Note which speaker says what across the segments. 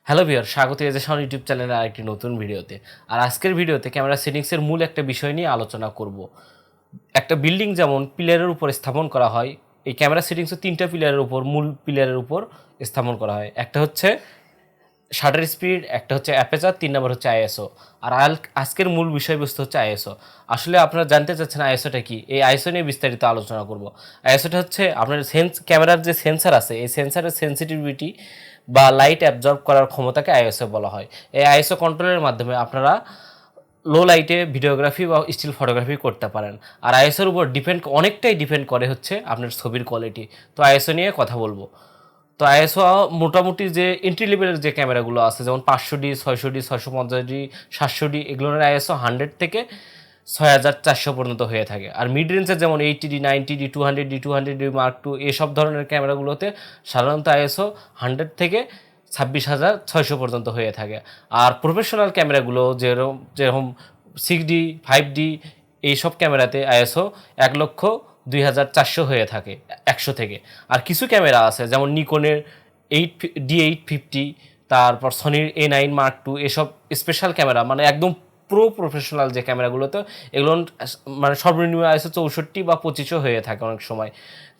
Speaker 1: Hello viewer, স্বাগত এজেশন YouTube চ্যানেলের আরেকটি নতুন ভিডিওতে। আর আজকের ভিডিওতে ক্যামেরা সেটিংসের মূল একটা বিষয় নিয়ে আলোচনা করব। একটা বিল্ডিং যেমন পিলারের উপর স্থাপন করা হয়, এই ক্যামেরা সেটিংসও তিনটা পিলারের উপর, মূল পিলারের উপর স্থাপন করা হয়। একটা হচ্ছে শাটার স্পিড, একটা হচ্ছে অ্যাপেচার, 3 নম্বর হচ্ছে আইএসও। আর আজকের মূল বিষয়বস্তু হচ্ছে আইএসও। আসলে আপনারা জানতে চাচ্ছেন আইএসওটা কি, এই আইএসও নিয়ে বিস্তারিত আলোচনা করব। আইএসওটা হচ্ছে আপনার ক্যামেরার যে সেন্সার আছে, এই সেন্সারের সেন্সিটিভিটি বা লাইট অ্যাবজর্ব করার ক্ষমতাকে আইএসও বলা হয়। এই আইএসও কন্ট্রোলের মাধ্যমে আপনারা লো লাইটে ভিডিওগ্রাফি বা স্টিল ফটোগ্রাফি করতে পারেন। আর আইএসওর উপর অনেকটাই ডিপেন্ড করে হচ্ছে আপনার ছবির কোয়ালিটি। তো আইএসও নিয়ে কথা বলবো। তো আইএসও মোটামুটি যে এন্ট্রি লেভেলের যে ক্যামেরাগুলো আছে, যেমন 500D, 600D, 650D, 700D, এগুলোর আইএসও 100 থেকে 6400 পর্যন্ত হয়ে থাকে। আর মিড রেঞ্জের যেমন 80D, 90D, 200D, 200D Mark II এসব ধরনের ক্যামেরাগুলোতে সাধারণত আইএসও 100 থেকে 26,600 পর্যন্ত হয়ে থাকে। আর প্রফেশনাল ক্যামেরাগুলো যেরকম 6D, 5D এইসব ক্যামেরাতে আইএসও 1,02,400 হয়ে থাকে 100 থেকে। আর কিছু ক্যামেরা আছে যেমন নিকনের D850, তারপর সনির A9 Mark II, এসব স্পেশাল ক্যামেরা মানে একদম প্রফেশনাল যে ক্যামেরাগুলোতে, এগুলো মানে সর্বনিম্ন আইএসও 64 বা 25 হয়ে থাকে অনেক সময়।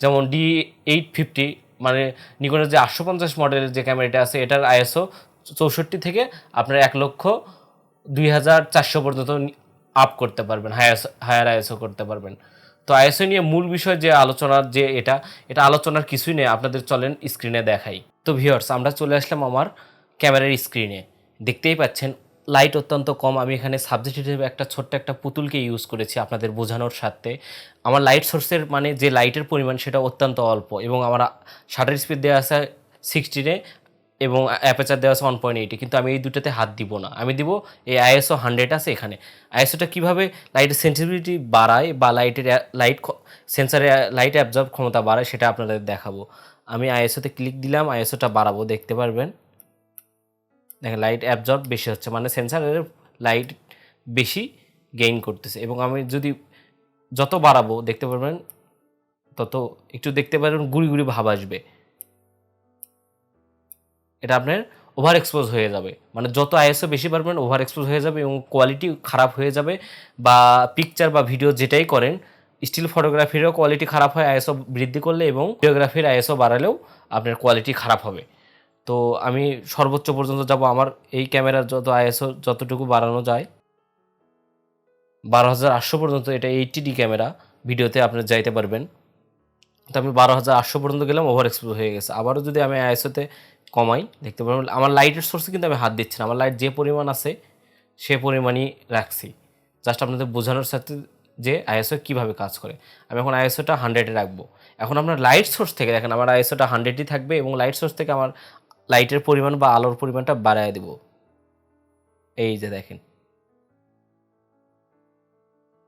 Speaker 1: যেমন D850 মানে নিকনের যে 850 মডেলের যে ক্যামেরাটা আছে, এটার আইএসও 64 থেকে আপনার 1,02,400 পর্যন্ত আপ করতে পারবেন, হায়ার আইএসও করতে পারবেন। তো আইএসও নিয়ে মূল বিষয় যে আলোচনার যে এটা আলোচনার কিছুই নেই, আপনাদের চলেন স্ক্রিনে দেখাই। তো ভিউয়ার্স, আমরা চলে আসলাম আমার ক্যামেরার স্ক্রিনে। দেখতেই পাচ্ছেন লাইট অত্যন্ত কম। আমি এখানে সাবজেক্ট হিসেবে একটা ছোট্ট একটা পুতুলকে ইউজ করেছি আপনাদের বোঝানোর সাথে। আমার লাইট সোর্সের মানে যে লাইটের পরিমাণ সেটা অত্যন্ত অল্প, এবং আমার শাটার স্পিড দেওয়া আছে 16-এ এবং অ্যাপারচার দেওয়া আছে 1.8-এ, কিন্তু আমি এই দুটোতে হাত দিব না। আমি দিব এই আইএসও 100 আছে এখানে। আইএসওটা কীভাবে লাইটের সেন্সিটিভিটি বাড়ায় বা লাইট সেন্সারে লাইট অ্যাবজর্ব ক্ষমতা বাড়ায় সেটা আপনাদের দেখাবো। আমি আইএসওতে ক্লিক দিলাম, আইএসওটা বাড়াবো, দেখতে পারবেন। দেখেন লাইট অ্যাবজর্ব বেশি হচ্ছে, মানে সেন্সারের লাইট বেশি গেইন করতেছে। এবং আমি যদি যত বাড়াবো দেখতে পারবেন, তত একটু দেখতে পারবেন গুড়ি গুড়ি ভাব আসবে। এটা আপনার ওভার এক্সপোজ হয়ে যাবে, মানে যত আইএসও বেশি পারবেন ওভার এক্সপোজ হয়ে যাবে এবং কোয়ালিটি খারাপ হয়ে যাবে। বা পিকচার বা ভিডিও যেটাই করেন, স্টিল ফটোগ্রাফিরও কোয়ালিটি খারাপ হয় আইএসও বৃদ্ধি করলে, এবং ভিডিওগ্রাফির আইএসও বাড়ালেও আপনার কোয়ালিটি খারাপ হবে। তো আমি সর্বোচ্চ পর্যন্ত যাব, আমার এই ক্যামেরার যত আইএসও যতটুকু বাড়ানো যায় 12,800 পর্যন্ত। এটা 80D ক্যামেরা, ভিডিওতে আপনার যাইতে পারবেন। তো আমি 12,800 পর্যন্ত গেলাম, ওভার এক্সপোজ হয়ে গেছে। আবারও যদি আমি আইএসওতে কমাই, দেখতে পারবেন আমার লাইটের সোর্সে কিন্তু আমি হাত দিচ্ছি না, আমার লাইট যে পরিমাণ আছে সে পরিমাণই রাখছি, জাস্ট আপনাদের বোঝানোর সাথে যে আইএসও কীভাবে কাজ করে। আমি এখন আইএসওটা 100-এ রাখবো। এখন আপনার লাইট সোর্স থেকে দেখেন আমার আইএসওটা 100-ই থাকবে, এবং লাইট সোর্স থেকে আমার লাইটের পরিমাণ বা আলোর পরিমাণটা বাড়ায় দেব। এই যে দেখেন,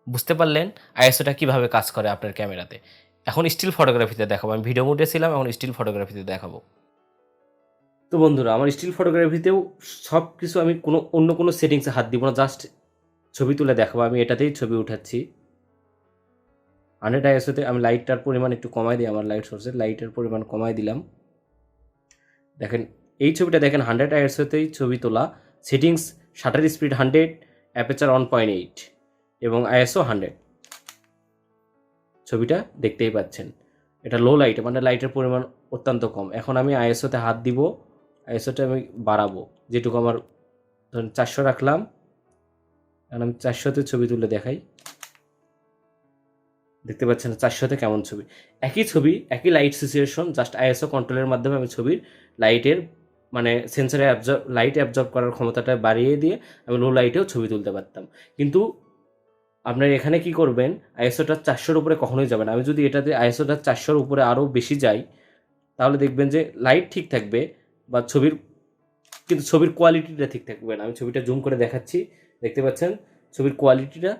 Speaker 1: বুঝতে পারলেন আইএসওটা কীভাবে কাজ করে আপনার ক্যামেরাতে। এখন স্টিল ফটোগ্রাফিতে দেখাবো, আমি ভিডিও মোডে ছিলাম, এখন স্টিল ফটোগ্রাফিতে দেখাবো। তো বন্ধুরা, আমার স্টিল ফটোগ্রাফিতেও সব কিছু আমি অন্য কোনো সেটিংসে হাত দিব না, জাস্ট ছবি তুলে দেখাবো। আমি এটাতেই ছবি উঠাচ্ছি 100 আইএসওতে। আমি লাইটটার পরিমাণ একটু কমাই দিই, আমার লাইট সোর্সের লাইটের পরিমাণ কমাই দিলাম। দেখেন এই ছবিটা দেখেন 100 আইএসওতেই ছবি তোলা, সেটিংস শাটার স্পিড 100, অ্যাপারচার 1.8 এবং আইএসও 100। ছবিটা দেখতেই পাচ্ছেন, এটা লো লাইট, মানে লাইটের পরিমাণ অত্যন্ত কম। এখন আমি আইএসওতে হাত দিব, আইএসওটা আমি বাড়াবো, যেটুকু আমার ধরুন 400 রাখলাম। এখন আমি 400-তে ছবি তুলে দেখাই, দেখতে পাচ্ছেন 400-তে কেমন ছবি। একই ছবি, একই লাইট সিচুয়েশন, জাস্ট আইএসও কন্ট্রোলের মাধ্যমে আমি ছবির লাইটের মানে সেন্সরে লাইট অ্যাবজর্ব করার ক্ষমতাটা বাড়িয়ে দিয়ে আমি লো লাইটেও ছবি তুলতে পারতাম। কিন্তু আপনার এখানে কি করবেন, আইএসওটা 400-র উপরে কখনোই যাবে না। আমি যদি এটাতে আইএসওটা 400-র উপরে আরও বেশি যাই, তাহলে দেখবেন যে লাইট ঠিক থাকবে বা কিন্তু ছবির কোয়ালিটিটা ঠিক থাকবে না। আমি ছবিটা জুম করে দেখাচ্ছি, দেখতে পাচ্ছেন ছবির কোয়ালিটিটা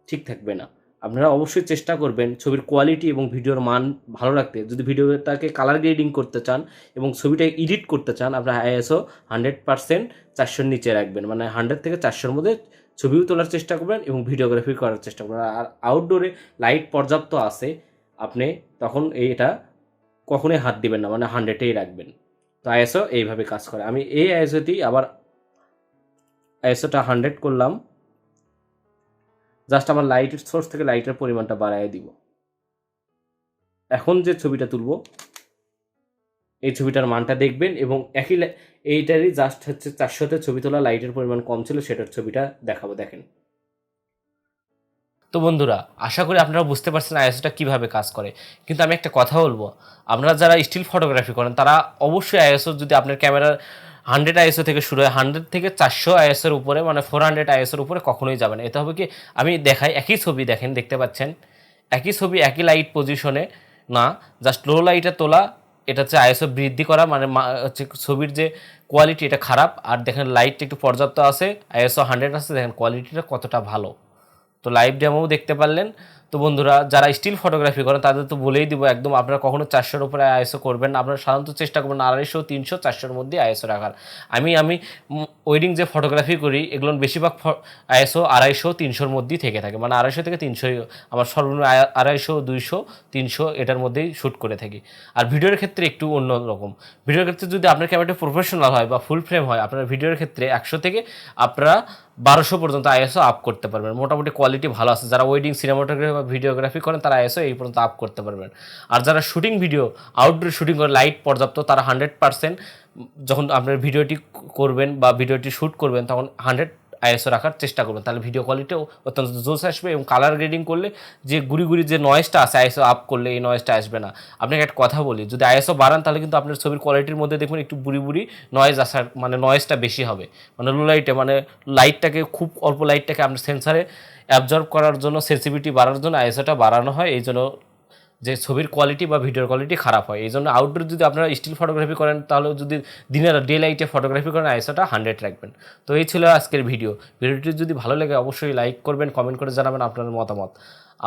Speaker 1: ঠিক থাকবে না। আপনারা অবশ্যই চেষ্টা করবেন ছবির কোয়ালিটি এবং ভিডিওর মান ভালো রাখতে। যদি ভিডিওটাকে কালার গ্রেডিং করতে চান এবং ছবিটা এডিট করতে চান, আপনারা আইএসও 100% 400-র নিচে রাখবেন, মানে 100 থেকে 400-র মধ্যে ছবিও তোলার চেষ্টা করবেন এবং ভিডিওগ্রাফি করার চেষ্টা করবেন। আর আউটডোরে লাইট পর্যাপ্ত আছে, আপনি তখন এটা কখনোই হাত দিবেন না, মানে 100-এই রাখবেন। তো আইএসও এইভাবে কাজ করে। আমি এই আইএসওতেই আবার আইএসওটা 100 করলাম, জাস্ট আমার লাইটের সোর্স থেকে লাইটের পরিমাণটা বাড়ায় দিব। এখন যে ছবিটা তুলব এই ছবিটার মানটা দেখবেন এবং এইটারই জাস্ট হচ্ছে 400তে ছবি তোলা, লাইটের পরিমাণ কম ছিল সেটার ছবিটা দেখাবো, দেখেন। তো বন্ধুরা, আশা করি আপনারা বুঝতে পারছেন আইএসওটা কীভাবে কাজ করে। কিন্তু আমি একটা কথা বলবো, আপনারা যারা স্টিল ফটোগ্রাফি করেন তারা অবশ্যই আইএসও, যদি আপনার ক্যামেরার 100 আইএসও থেকে শুরু হয়, 100 থেকে 400 আইএসওর উপরে মানে 400 আইএসওর উপরে কখনোই যাবে না। এতে হবে কি, আমি দেখাই, একই ছবি দেখেন, দেখতে পাচ্ছেন একই ছবি একই লাইট পজিশনে না, জাস্ট লো লাইটে তোলা, এটা হচ্ছে আইএসও বৃদ্ধি করা, মানে হচ্ছে ছবির যে কোয়ালিটি এটা খারাপ, আর দেখেন লাইটটা একটু পর্যাপ্ত আছে, আইএসও 100 আছে, দেখেন কোয়ালিটিটা কতটা ভালো। তো লাইভ ডেমোও দেখতে পারলেন। তো বন্ধুরা, যারা স্টিল ফটোগ্রাফি করেন তাদের তো বলেই দিব, একদম আপনারা কখনো 400-র উপরে আইএসও করবেন না। আপনারা সাধারণত চেষ্টা করবেন 250, 300, 400-র মধ্যে আইএসও রাখার। আমি ওয়েডিং যে ফটোগ্রাফি করি এগুলো বেশিরভাগ আইএসও 250, 300-র মধ্যেই থেকে থাকে, মানে 250 থেকে 300 আমার সর্বনিম্ন, 250, 200, 300 এটার মধ্যেই শ্যুট করে থাকি। আর ভিডিওর ক্ষেত্রে একটু অন্যরকম। ভিডিওর ক্ষেত্রে যদি আপনার ক্যামেরাটা প্রফেশনাল হয় বা ফুল ফ্রেম হয়, আপনার ভিডিওর ক্ষেত্রে 100 থেকে আপনারা 1200 পর্যন্ত আইএসও আপ করতে পারবেন। মোটামুটি কোয়ালিটি ভালো আছে। যারা ওয়েডিং, সিনেমাটোগ্রাফি বা ভিডিওগ্রাফি করেন তারা আইএসও এই পর্যন্ত আপ করতে পারবেন। আর যারা শুটিং ভিডিও, আউটডোর শুটিং করে লাইট পর্যাপ্ত, তারা 100% যখন আপনার ভিডিওটি করবেন বা ভিডিওটি শ্যুট করবেন তখন 100 আইএসও রাখার চেষ্টা করবেন, তাহলে ভিডিও কোয়ালিটিও অত্যন্ত জোস আসবে। এবং কালার গ্রেডিং করলে যে গুড়ি যে নয়েজটা আছে আইএসও আপ করলে এই নয়েজটা আসবে না। আপনাকে একটা কথা বলি, যদি আইএসও বাড়ান তাহলে কিন্তু আপনার ছবির কোয়ালিটির মধ্যে দেখবেন একটু বুড়ি নয়েজ আসার, মানে নয়েজটা বেশি হবে, মানে লো লাইটে, মানে লাইটটাকে খুব অল্প লাইটটাকে আপনার সেন্সারে অ্যাবজর্ব করার জন্য, সেন্সিটিভিটি বাড়ানোর জন্য আইএসওটা বাড়ানো হয়। এই জন্য যে ছবির কোয়ালিটি বা ভিডিওর কোয়ালিটি খারাপ হয়। এই জন্য আউটডোর যদি আপনারা স্টিল ফটোগ্রাফি করেন, তাহলে যদি দিনের ডে লাইটে ফটোগ্রাফি করেন আইএসওটা 100 রাখবেন। তো এই ছিল আজকের ভিডিওটি যদি ভালো লাগে অবশ্যই লাইক করবেন, কমেন্ট করে জানাবেন আপনার মতামত।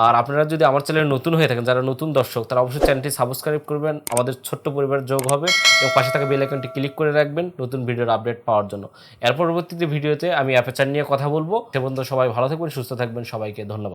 Speaker 1: আর আপনারা যদি আমার চ্যানেলে নতুন হয়ে থাকেন, যারা নতুন দর্শক, তারা অবশ্যই চ্যানেলটি সাবস্ক্রাইব করবেন, আমাদের ছোট্ট পরিবার যোগ হবে, এবং পাশে থাকা বেল আইকনটি ক্লিক করে রাখবেন নতুন ভিডিওর আপডেট পাওয়ার জন্য। এর পরবর্তীতে ভিডিওতে আমি অ্যাপারচার নিয়ে কথা বলবো। সে পর্যন্ত সবাই ভালো থাকবেন, সুস্থ থাকবেন, সবাইকে ধন্যবাদ।